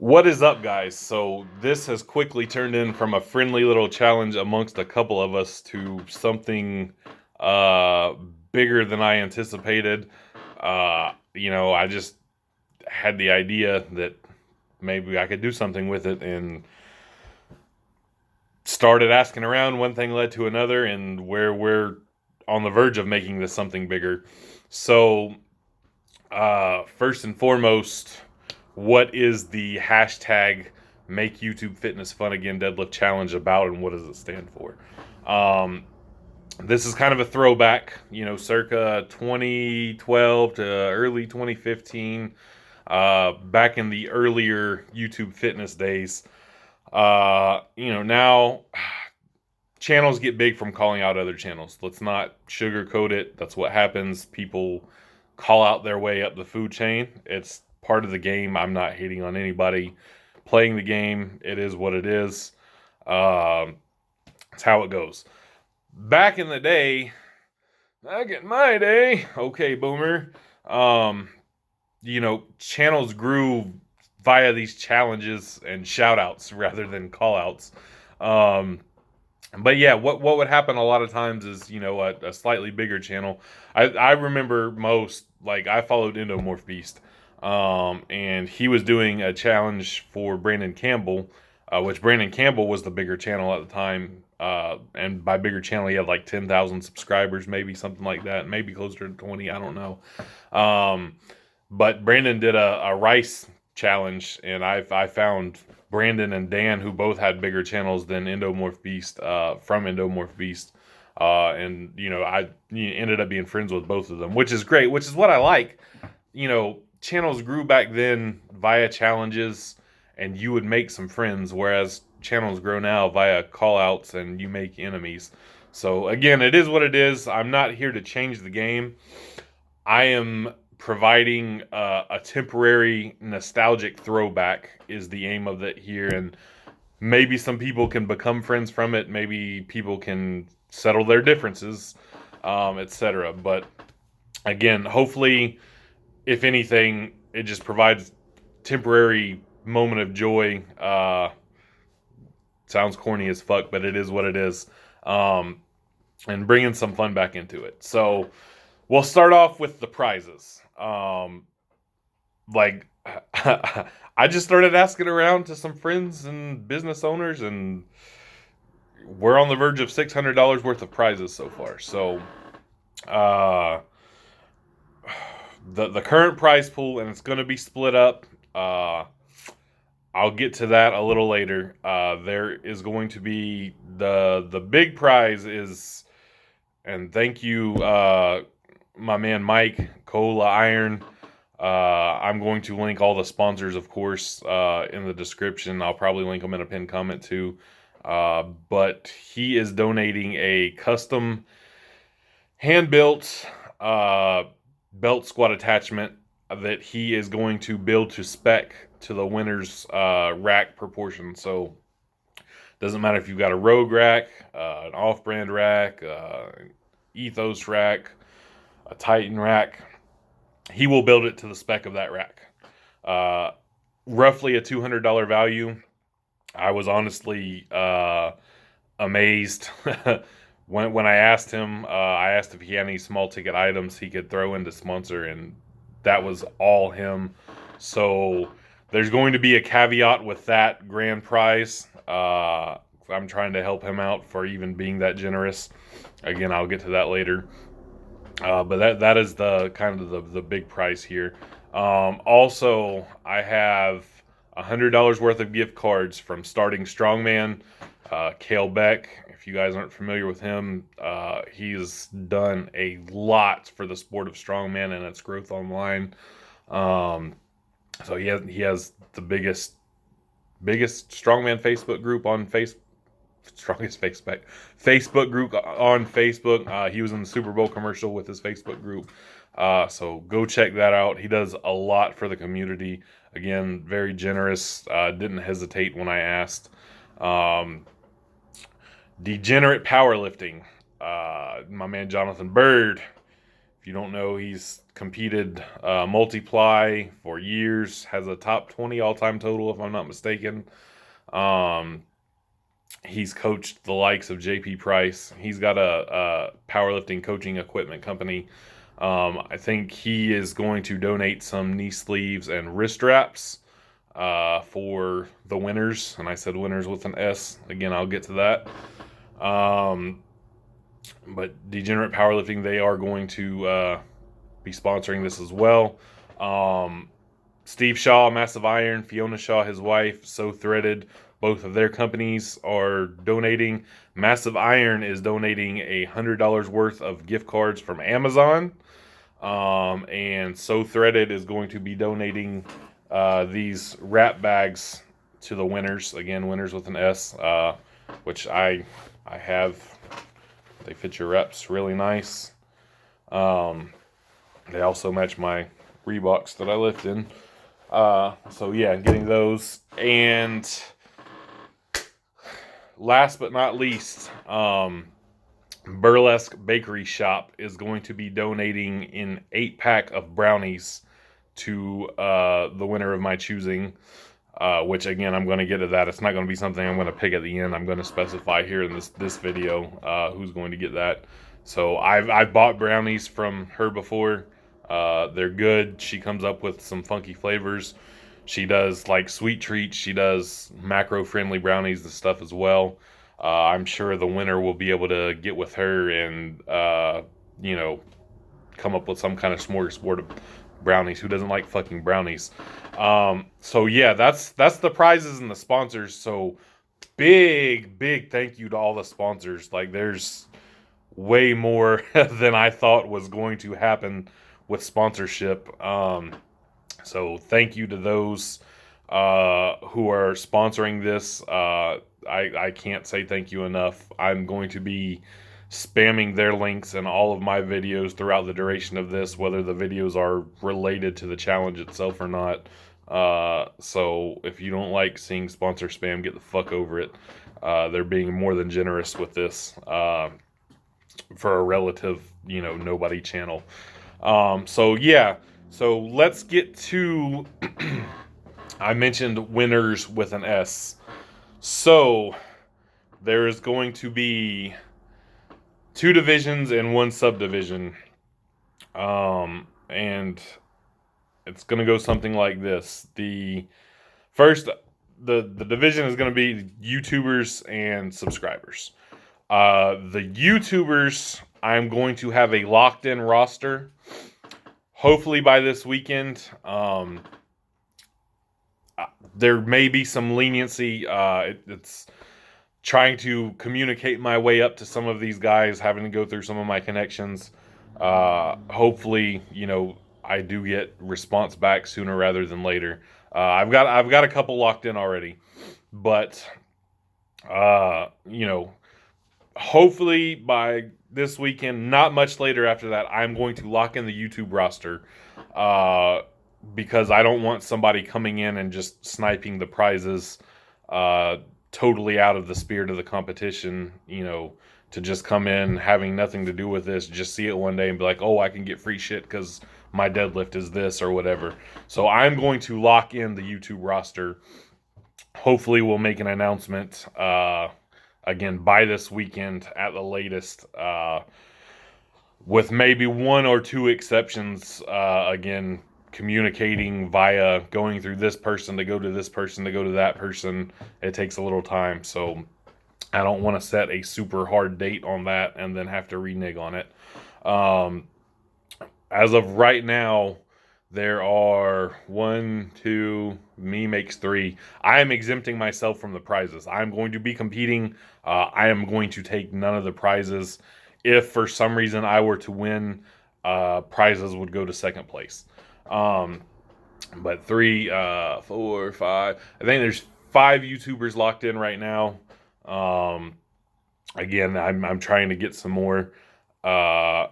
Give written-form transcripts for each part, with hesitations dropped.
What is up, guys? So this has quickly turned in from a friendly little challenge amongst a couple of us to something uh, bigger than I anticipated. I just had the idea that maybe I could do something with it and started asking around. One thing led to another, and where we're on the verge of making this something bigger. So, first and foremost, what is the hashtag Make YouTube Fitness Fun Again Deadlift Challenge about, and what does it stand for? This is kind of a throwback, circa 2012 to early 2015, back in the earlier YouTube fitness days. Now channels get big from calling out other channels. Let's not sugarcoat it. That's what happens. People call out their way up the food chain. It's part of the game. I'm not hating on anybody playing the game. It is what it is. It's how it goes. Back in the day, okay, boomer, channels grew via these challenges and shout outs rather than call outs. But yeah, what would happen a lot of times is, a slightly bigger channel. I remember most, like, I followed Endomorph Beast, and he was doing a challenge for Brandon Campbell, which Brandon Campbell was the bigger channel at the time. And by bigger channel, he had like 10,000 subscribers, maybe something like that, maybe closer to 20, I don't know. But Brandon did a rice challenge, and I found Brandon and Dan, who both had bigger channels than Endomorph Beast, from Endomorph Beast. And I ended up being friends with both of them, which is great, which is what I like. Channels grew back then via challenges, and you would make some friends, whereas channels grow now via call outs and you make enemies. So again, it is what it is. I'm not here to change the game. I am providing a temporary nostalgic throwback is the aim of it here, and maybe some people can become friends from it. Maybe people can settle their differences, etc. But again, hopefully, if anything, it just provides temporary moment of joy. Sounds corny as fuck, but it is what it is. And bringing some fun back into it. So we'll start off with the prizes. I just started asking around to some friends and business owners, and we're on the verge of $600 worth of prizes so far. So, the current prize pool, and it's going to be split up. I'll get to that a little later. There is going to be the big prize is, and thank you, my man Mike Cola Iron. I'm going to link all the sponsors, of course, in the description. I'll probably link them in a pinned comment too. But he is donating a custom hand-built belt squat attachment that he is going to build to spec to the winner's rack proportion. So doesn't matter if you've got a Rogue rack, an off-brand rack, an Ethos rack, a Titan rack. He will build it to the spec of that rack. Roughly a $200 value. I was honestly amazed when I asked him. I asked if he had any small ticket items he could throw into sponsor, and that was all him. So there's going to be a caveat with that grand prize. I'm trying to help him out for even being that generous. Again, I'll get to that later. But that is the kind of the big prize here. Also, I have $100 worth of gift cards from Starting Strongman, Cale Beck. If you guys aren't familiar with him, he's done a lot for the sport of strongman and its growth online. So he has the biggest strongman Facebook group on Facebook group on Facebook. He was in the Super Bowl commercial with his Facebook group. So go check that out. He does a lot for the community. Again, very generous. Didn't hesitate when I asked. Degenerate Powerlifting. My man Jonathan Bird. If you don't know, he's competed multiply for years, has a top 20 all-time total, if I'm not mistaken. He's coached the likes of JP Price. He's got a powerlifting coaching equipment company. I think he is going to donate some knee sleeves and wrist wraps for the winners. And I said winners with an S. Again, I'll get to that. But Degenerate Powerlifting, they are going to be sponsoring this as well. Steve Shaw, Massive Iron, Fiona Shaw, his wife, So Threaded, both of their companies are donating. Massive Iron is donating $100 worth of gift cards from Amazon. And So Threaded is going to be donating these wrap bags to the winners. Again, winners with an S, which I have. They fit your reps really nice. They also match my Reeboks that I lift in. So yeah, getting those. And last but not least, Burlesque Bakery Shop is going to be donating an 8-pack of brownies to the winner of my choosing. Which again, I'm going to get to that. It's not going to be something I'm going to pick at the end. I'm going to specify here in this video who's going to get that. So I've bought brownies from her before. They're good. She comes up with some funky flavors. She does like sweet treats. She does macro-friendly brownies and stuff as well. I'm sure the winner will be able to get with her and come up with some kind of smorgasbord of brownies. Who doesn't like fucking brownies? So yeah, that's the prizes and the sponsors. So big thank you to all the sponsors. Like, there's way more than I thought was going to happen with sponsorship. So thank you to those who are sponsoring this. I can't say thank you enough. I'm going to be spamming their links in all of my videos throughout the duration of this, whether the videos are related to the challenge itself or not. So if you don't like seeing sponsor spam, get the fuck over it. They're being more than generous with this for a relative, nobody channel. So yeah, so let's get to, I mentioned winners with an S. So there is going to be 2 divisions and 1 subdivision. And it's going to go something like this. The first, the division is going to be YouTubers and subscribers. The YouTubers, I'm going to have a locked-in roster. Hopefully by this weekend. There may be some leniency. It's trying to communicate my way up to some of these guys, having to go through some of my connections. Hopefully, I do get response back sooner rather than later. I've got a couple locked in already, but hopefully by this weekend, not much later after that, I'm going to lock in the YouTube roster, because I don't want somebody coming in and just sniping the prizes, totally out of the spirit of the competition, to just come in having nothing to do with this, just see it one day and be like, oh, I can get free shit because my deadlift is this or whatever. So I'm going to lock in the YouTube roster. Hopefully we'll make an announcement, again, by this weekend at the latest, with maybe 1 or 2 exceptions, again, communicating via going through this person to go to this person to go to that person. It takes a little time, so I don't want to set a super hard date on that and then have to renege on it. As of right now, there are 1, 2, me makes 3. I am exempting myself from the prizes. I'm going to be competing. I am going to take none of the prizes. If for some reason I were to win, prizes would go to second place. But 3, 4, 5. I think there's 5 YouTubers locked in right now. Again, I'm trying to get some more.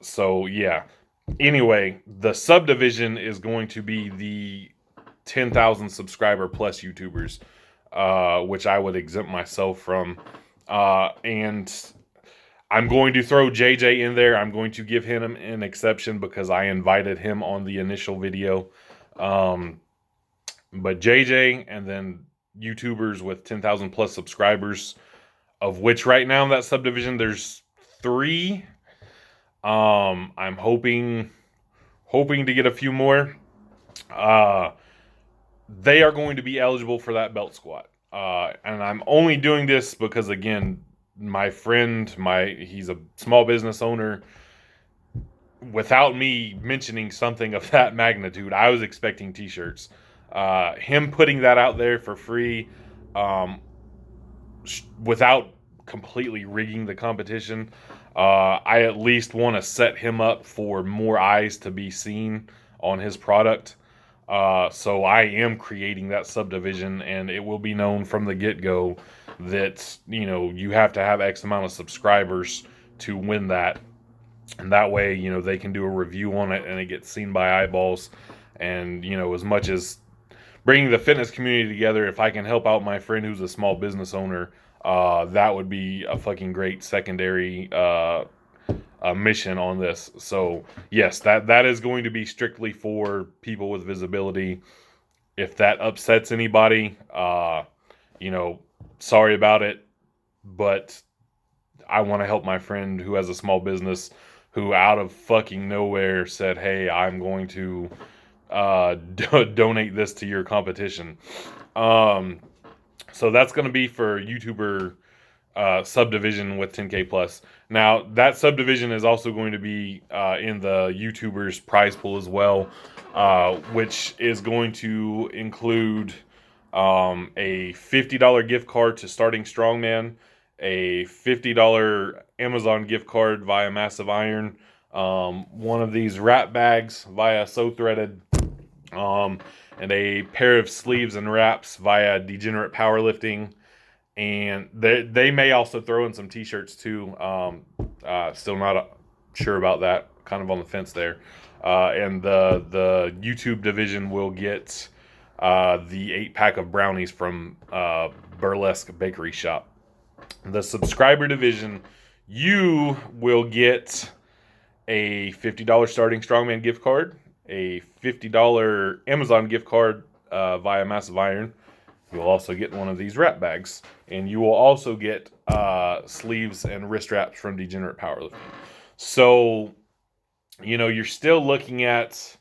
So yeah. Anyway, the subdivision is going to be the 10,000 subscriber plus YouTubers, which I would exempt myself from. And I'm going to throw JJ in there. I'm going to give him an exception because I invited him on the initial video. But JJ, and then YouTubers with 10,000 plus subscribers, of which right now in that subdivision there's 3. I'm hoping to get a few more. They are going to be eligible for that belt squat. And I'm only doing this because, again, my friend, he's a small business owner. Without me mentioning something of that magnitude, I was expecting t-shirts. Him putting that out there for free, without completely rigging the competition, I at least want to set him up for more eyes to be seen on his product. So I am creating that subdivision, and it will be known from the get-go that, you have to have X amount of subscribers to win that. And that way, they can do a review on it and it gets seen by eyeballs. And, as much as bringing the fitness community together, if I can help out my friend who's a small business owner, that would be a fucking great secondary mission on this. So yes, that is going to be strictly for people with visibility. If that upsets anybody, sorry about it, but I want to help my friend who has a small business, who out of fucking nowhere said, hey, I'm going to donate this to your competition. So that's going to be for YouTuber subdivision with 10K plus. Now, that subdivision is also going to be in the YouTubers prize pool as well, which is going to include a $50 gift card to Starting Strongman, a $50 Amazon gift card via Massive Iron, one of these wrap bags via So Threaded, and a pair of sleeves and wraps via Degenerate Powerlifting. And they may also throw in some t-shirts too. Still not sure about that. Kind of on the fence there. And the YouTube division will get the 8-pack of brownies from Burlesque Bakery Shop. The subscriber division, you will get a $50 Starting Strongman gift card, a $50 Amazon gift card via Massive Iron. You'll also get one of these wrap bags, and you will also get sleeves and wrist wraps from Degenerate Powerlifting. So, you're still looking at,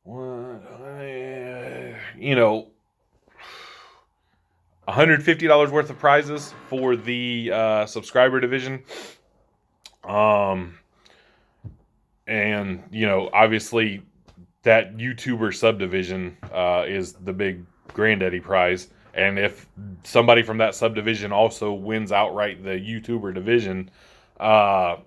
$150 worth of prizes for the subscriber division. And, obviously that YouTuber subdivision is the big granddaddy prize. And if somebody from that subdivision also wins outright the YouTuber division, they're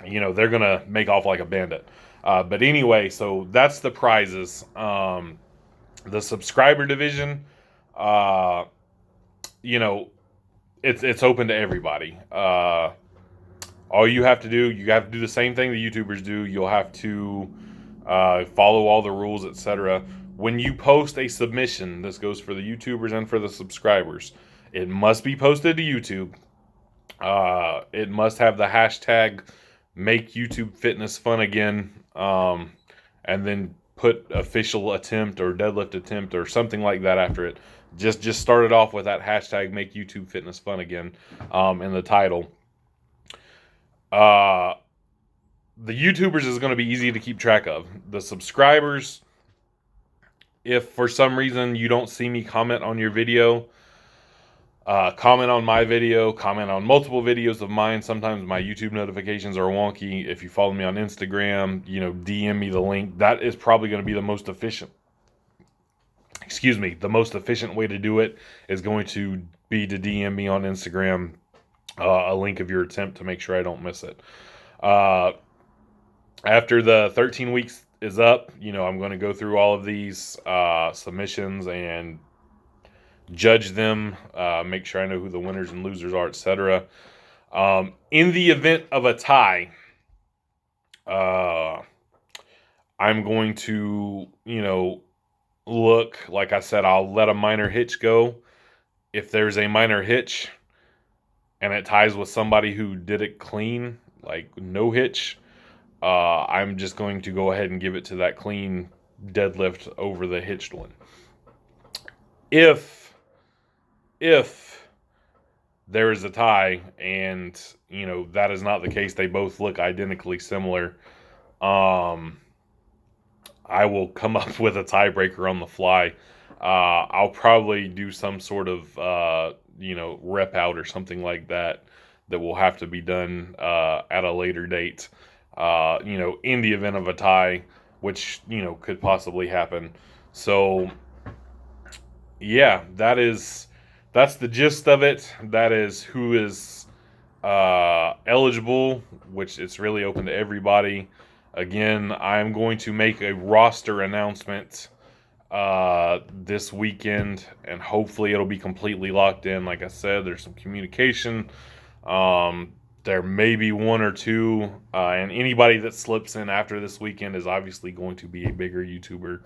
going to make off like a bandit. But anyway, so that's the prizes. The subscriber division, it's open to everybody. All you have to do the same thing the YouTubers do. You'll have to follow all the rules, etc. When you post a submission, this goes for the YouTubers and for the subscribers, it must be posted to YouTube. It must have the hashtag Make YouTube Fitness Fun Again, and then put official attempt or deadlift attempt or something like that after it. Just start it off with that hashtag Make YouTube Fitness Fun Again in the title. The YouTubers is going to be easy to keep track of. The subscribers, if for some reason you don't see me comment on your video, comment on my video, comment on multiple videos of mine. Sometimes my YouTube notifications are wonky. If you follow me on Instagram, DM me the link. That is probably going to be the most efficient. The most efficient way to do it is going to be to DM me on Instagram a link of your attempt to make sure I don't miss it. After the 13 weeks is up, I'm going to go through all of these submissions and judge them, make sure I know who the winners and losers are, etc. In the event of a tie, I'm going to, look, like I said, I'll let a minor hitch go. If there's a minor hitch, and it ties with somebody who did it clean, like no hitch, I'm just going to go ahead and give it to that clean deadlift over the hitched one. If there is a tie and, you know, that is not the case, they both look identically similar, I will come up with a tiebreaker on the fly. I'll probably do some sort of, rep out or something like that will have to be done at a later date, in the event of a tie, which, could possibly happen. So, yeah, that's the gist of it. That is who is eligible, which it's really open to everybody. Again, I'm going to make a roster announcement this weekend, and hopefully it'll be completely locked in. Like I said, there's some communication. There may be one or two, and anybody that slips in after this weekend is obviously going to be a bigger YouTuber.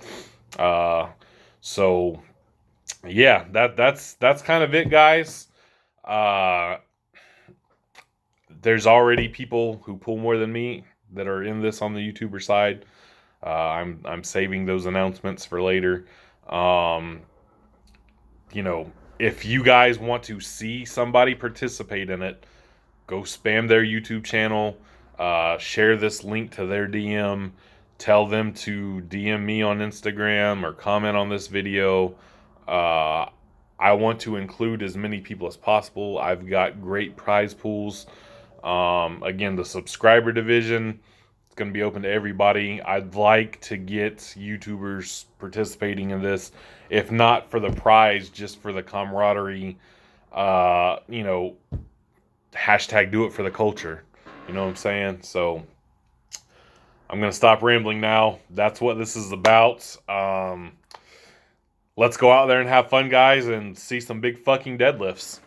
So yeah, that's kind of it, guys. There's already people who pull more than me that are in this on the YouTuber side. I'm saving those announcements for later. If you guys want to see somebody participate in it, go spam their YouTube channel, share this link to their DM, tell them to DM me on Instagram or comment on this video. I want to include as many people as possible. I've got great prize pools. Again, the subscriber division, it's going to be open to everybody. I'd like to get YouTubers participating in this, if not for the prize, just for the camaraderie. Hashtag do it for the culture. You know what I'm saying? So I'm going to stop rambling now. That's what this is about. Let's go out there and have fun, guys, and see some big fucking deadlifts.